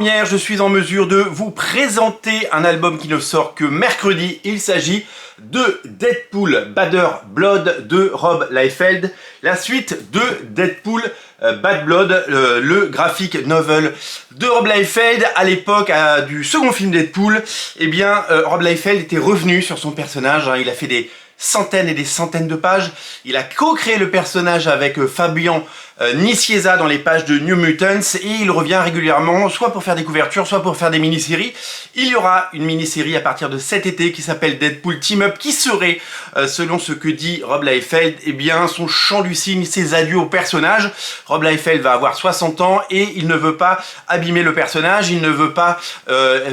Hier, je suis en mesure de vous présenter un album qui ne sort que mercredi. Il s'agit de Deadpool Badder Blood de Rob Liefeld, la suite de Deadpool Bad Blood, le graphic novel de Rob Liefeld. À l'époque du second film Deadpool, eh bien, Rob Liefeld était revenu sur son personnage. Il a fait des centaines et des centaines de pages. Il a co-créé le personnage avec Fabian Nicieza dans les pages de New Mutants et il revient régulièrement, soit pour faire des couvertures, soit pour faire des mini-séries. Il y aura une mini-série à partir de cet été qui s'appelle Deadpool Team Up, qui serait, selon ce que dit Rob Liefeld, eh bien, son chant du cygne, ses adieux au personnage. Rob Liefeld va avoir 60 ans et il ne veut pas abîmer le personnage, il ne veut pas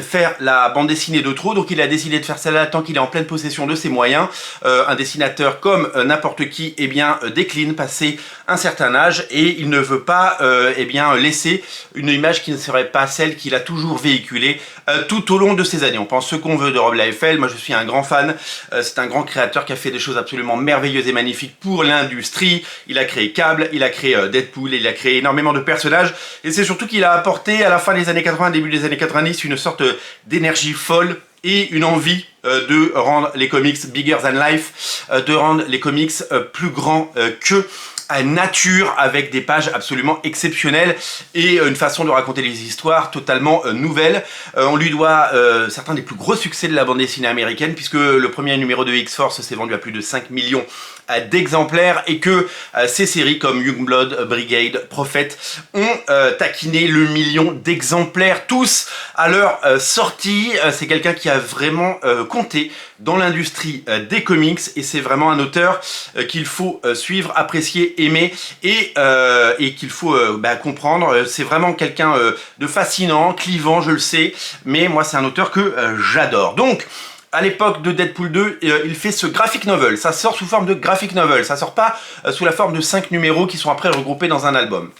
faire la bande dessinée de trop, donc il a décidé de faire celle-là tant qu'il est en pleine possession de ses moyens. Un dessinateur comme n'importe qui, eh bien, décline passé un certain âge et il ne veut pas eh bien, laisser une image qui ne serait pas celle qu'il a toujours véhiculée tout au long de ces années. On pense ce qu'on veut de Rob Liefeld, moi je suis un grand fan, c'est un grand créateur qui a fait des choses absolument merveilleuses et magnifiques pour l'industrie. Il a créé Cable, il a créé Deadpool, il a créé énormément de personnages et c'est surtout qu'il a apporté à la fin des années 80, début des années 90 une sorte d'énergie folle et une envie de rendre les comics bigger than life, de rendre les comics plus grands que nature, avec des pages absolument exceptionnelles et une façon de raconter les histoires totalement nouvelle. On lui doit certains des plus gros succès de la bande dessinée américaine, puisque le premier numéro de X-Force s'est vendu à plus de 5 millions d'exemplaires et que ces séries comme Youngblood, Brigade, Prophet ont taquiné le million d'exemplaires tous à leur sortie. C'est quelqu'un qui a vraiment compté dans l'industrie des comics et c'est vraiment un auteur qu'il faut suivre, apprécier, aimer et qu'il faut comprendre. C'est vraiment quelqu'un de fascinant, clivant, je le sais, mais moi c'est un auteur que j'adore. Donc, à l'époque de Deadpool 2, il fait ce graphic novel. Ça sort sous forme de graphic novel. Ça sort pas sous la forme de 5 numéros qui sont après regroupés dans un album.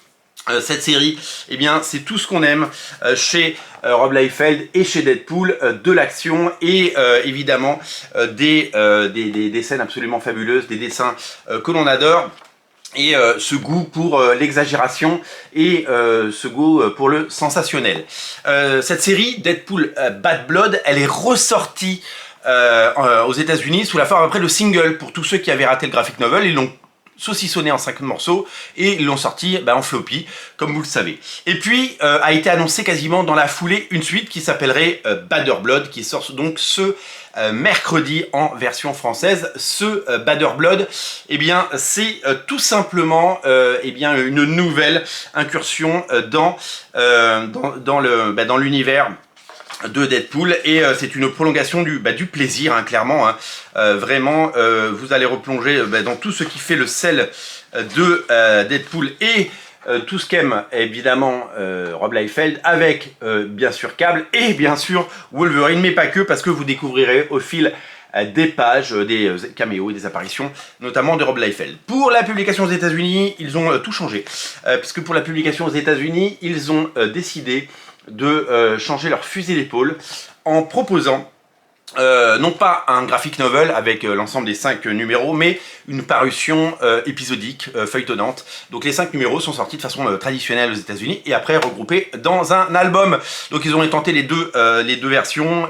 Cette série, eh bien, c'est tout ce qu'on aime chez Rob Liefeld et chez Deadpool, de l'action et évidemment des scènes absolument fabuleuses, des dessins que l'on adore. Et ce goût pour l'exagération et ce goût pour le sensationnel. Cette série, Deadpool Bad Blood, elle est ressortie aux États-Unis sous la forme après de single. Pour tous ceux qui avaient raté le graphic novel, ils l'ont saucissonné en 5 morceaux et ils l'ont sorti en floppy, comme vous le savez. Et puis a été annoncé quasiment dans la foulée une suite qui s'appellerait Badder Blood, qui sort donc ce mercredi en version française. Ce Badder Blood, eh bien, c'est tout simplement eh bien, une nouvelle incursion dans l'univers de Deadpool et c'est une prolongation du plaisir, hein, clairement. Vraiment, vous allez replonger dans tout ce qui fait le sel de Deadpool et tout ce qu'aime évidemment Rob Liefeld avec bien sûr Cable et bien sûr Wolverine, mais pas que, parce que vous découvrirez au fil des pages, des caméos et des apparitions, notamment de Rob Liefeld. Pour la publication aux États-Unis, ils ont tout changé, puisque pour la publication aux États-Unis, ils ont décidé de changer leur fusil d'épaule en proposant non pas un graphic novel avec l'ensemble des 5 numéros, mais une parution épisodique, feuilletonnante. Donc les 5 numéros sont sortis de façon traditionnelle aux États-Unis et après regroupés dans un album. Donc ils ont tenté les deux versions,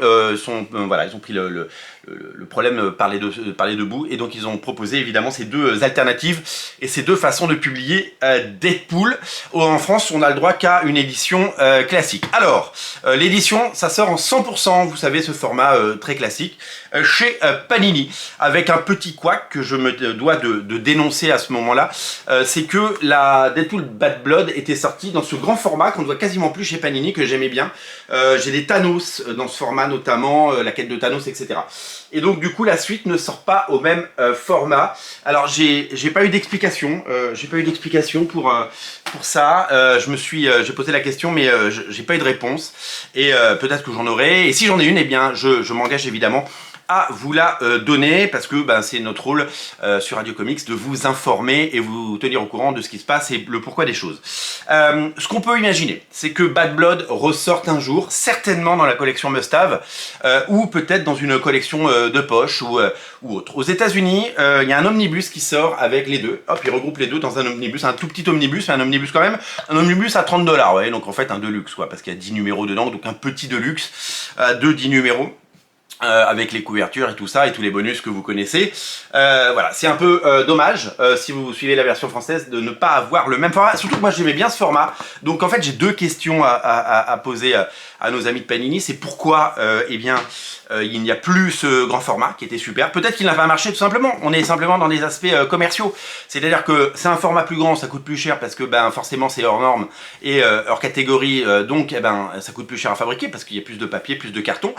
voilà, ils ont pris le problème par les deux bouts et donc ils ont proposé évidemment ces deux alternatives et ces deux façons de publier Deadpool. En France, on a le droit qu'à une édition classique. Alors, l'édition, ça sort en 100%, vous savez, ce format très classique, chez Panini, avec un petit couac que je me dois de dénoncer à ce moment-là, c'est que la Deadpool Bad Blood était sortie dans ce grand format qu'on ne voit quasiment plus chez Panini, que j'aimais bien. J'ai des Thanos dans ce format, notamment la quête de Thanos, etc. Et donc du coup la suite ne sort pas au même format. Alors j'ai pas eu d'explication, pour ça. J'ai posé la question, mais j'ai pas eu de réponse. Et peut-être que j'en aurai. Et si j'en ai une, eh bien je m'engage évidemment à vous la donner, parce que ben, c'est notre rôle sur Radio Comics de vous informer et vous tenir au courant de ce qui se passe et le pourquoi des choses. Ce qu'on peut imaginer, c'est que Bad Blood ressorte un jour, certainement dans la collection Must Have, ou peut-être dans une collection de poche ou autre. Aux États-Unis, il y a un omnibus qui sort avec les deux. Hop, il regroupe les deux dans un omnibus, un tout petit omnibus, mais un omnibus quand même. Un omnibus à 30 $, ouais, donc en fait un deluxe, quoi, parce qu'il y a 10 numéros dedans, donc un petit deluxe de 10 numéros. Avec les couvertures et tout ça et tous les bonus que vous connaissez. Voilà, c'est un peu dommage si vous suivez la version française de ne pas avoir le même format. Surtout que moi j'aimais bien ce format. Donc en fait j'ai deux questions à poser à nos amis de Panini. C'est pourquoi eh bien il n'y a plus ce grand format qui était super. Peut-être qu'il n'a pas marché tout simplement. On est simplement dans des aspects commerciaux. C'est-à-dire que c'est un format plus grand, ça coûte plus cher parce que ben forcément c'est hors norme et hors catégorie. Donc eh ben ça coûte plus cher à fabriquer parce qu'il y a plus de papier, plus de carton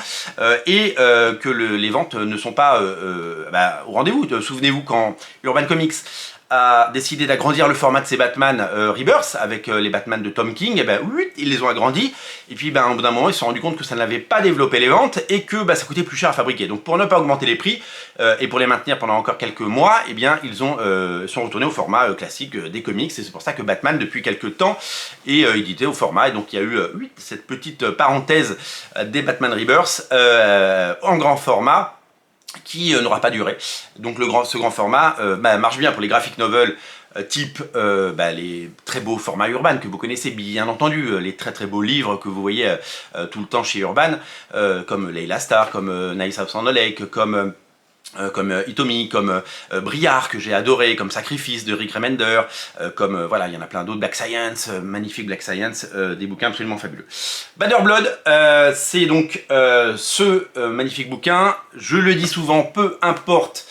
et que les ventes ne sont pas au rendez-vous. Souvenez-vous quand Urban Comics a décidé d'agrandir le format de ses Batman Rebirth avec les Batman de Tom King, et ben oui, ils les ont agrandis, et puis ben, au bout d'un moment ils se sont rendus compte que ça n'avait pas développé les ventes et que ça coûtait plus cher à fabriquer. Donc pour ne pas augmenter les prix et pour les maintenir pendant encore quelques mois, et bien ils sont retournés au format classique des comics, et c'est pour ça que Batman depuis quelques temps est édité au format, et donc il y a eu cette petite parenthèse des Batman Rebirth en grand format qui n'aura pas duré. Donc ce grand format marche bien pour les graphic novels type les très beaux formats Urban que vous connaissez bien entendu, les très beaux livres que vous voyez tout le temps chez Urban, comme Layla Starr, comme Nice House on the Lake, comme Hitomi, comme Briard que j'ai adoré, comme Sacrifice de Rick Remender, comme voilà, il y en a plein d'autres, Black Science, magnifique Black Science, des bouquins absolument fabuleux. Bad Blood, c'est donc ce magnifique bouquin, je le dis souvent, peu importe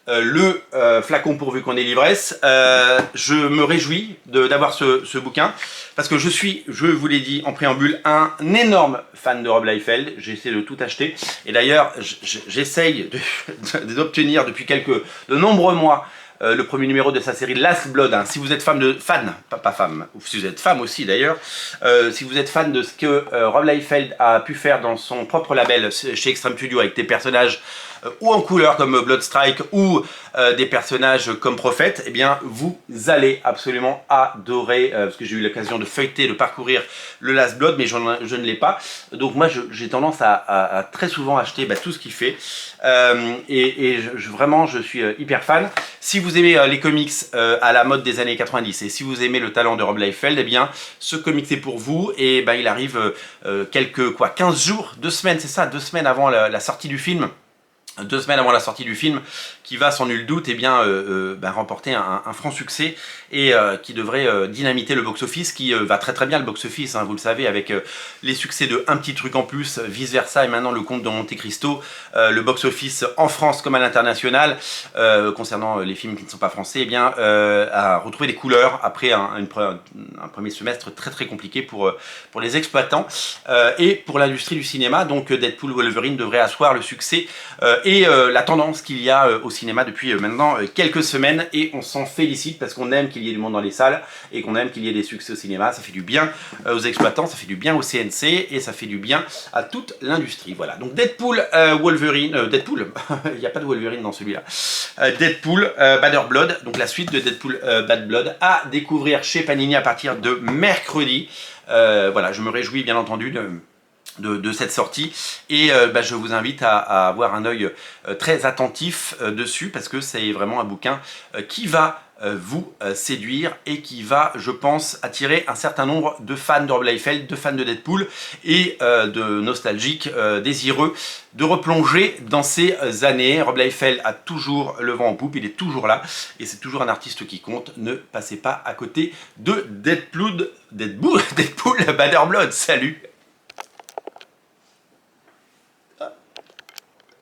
le flacon pourvu qu'on ait l'ivresse, je me réjouis d'avoir ce bouquin, parce que je suis, je vous l'ai dit en préambule, un énorme fan de Rob Liefeld. J'essaie de tout acheter, et d'ailleurs j'essaye d'obtenir depuis de nombreux mois le premier numéro de sa série Last Blood. Hein. Si vous êtes pas femme, ou si vous êtes femme aussi d'ailleurs, si vous êtes fan de ce que Rob Liefeld a pu faire dans son propre label chez Extreme Studio avec des personnages ou en couleur comme Bloodstrike ou des personnages comme Prophète, eh bien vous allez absolument adorer, parce que j'ai eu l'occasion de feuilleter, de parcourir le Last Blood, mais je ne l'ai pas. Donc moi j'ai tendance à très souvent acheter tout ce qu'il fait, vraiment je suis hyper fan. Si vous aimez les comics à la mode des années 90 et si vous aimez le talent de Rob Liefeld, eh bien ce comics est pour vous, et il arrive 15 jours, 2 semaines, c'est ça, 2 semaines avant la sortie du film. 2 semaines avant la sortie du film, qui va sans nul doute remporter un franc succès et qui devrait dynamiter le box-office, qui va très bien le box-office, hein, vous le savez, avec les succès de Un petit truc en plus, Vice Versa et maintenant Le Comte de Monte Cristo, le box-office en France comme à l'international, concernant les films qui ne sont pas français, a retrouvé des couleurs après un premier semestre très compliqué pour les exploitants et pour l'industrie du cinéma. Donc Deadpool Wolverine devrait asseoir le succès et la tendance qu'il y a au cinéma depuis maintenant quelques semaines, et on s'en félicite parce qu'on aime qu'il y ait du monde dans les salles et qu'on aime qu'il y ait des succès au cinéma. Ça fait du bien aux exploitants, ça fait du bien au CNC et ça fait du bien à toute l'industrie. Voilà, donc Deadpool, Wolverine, Deadpool, il n'y a pas de Wolverine dans celui-là, Deadpool, Bad Blood, donc la suite de Deadpool, Bad Blood, à découvrir chez Panini à partir de mercredi. Voilà, je me réjouis bien entendu de cette sortie, et je vous invite à avoir un œil très attentif dessus, parce que c'est vraiment un bouquin qui va vous séduire et qui va, je pense, attirer un certain nombre de fans de Rob Liefeld, de fans de Deadpool et de nostalgiques désireux de replonger dans ces années. Rob Liefeld a toujours le vent en poupe, il est toujours là et c'est toujours un artiste qui compte. Ne passez pas à côté de Deadpool, Bad Blood. Salut!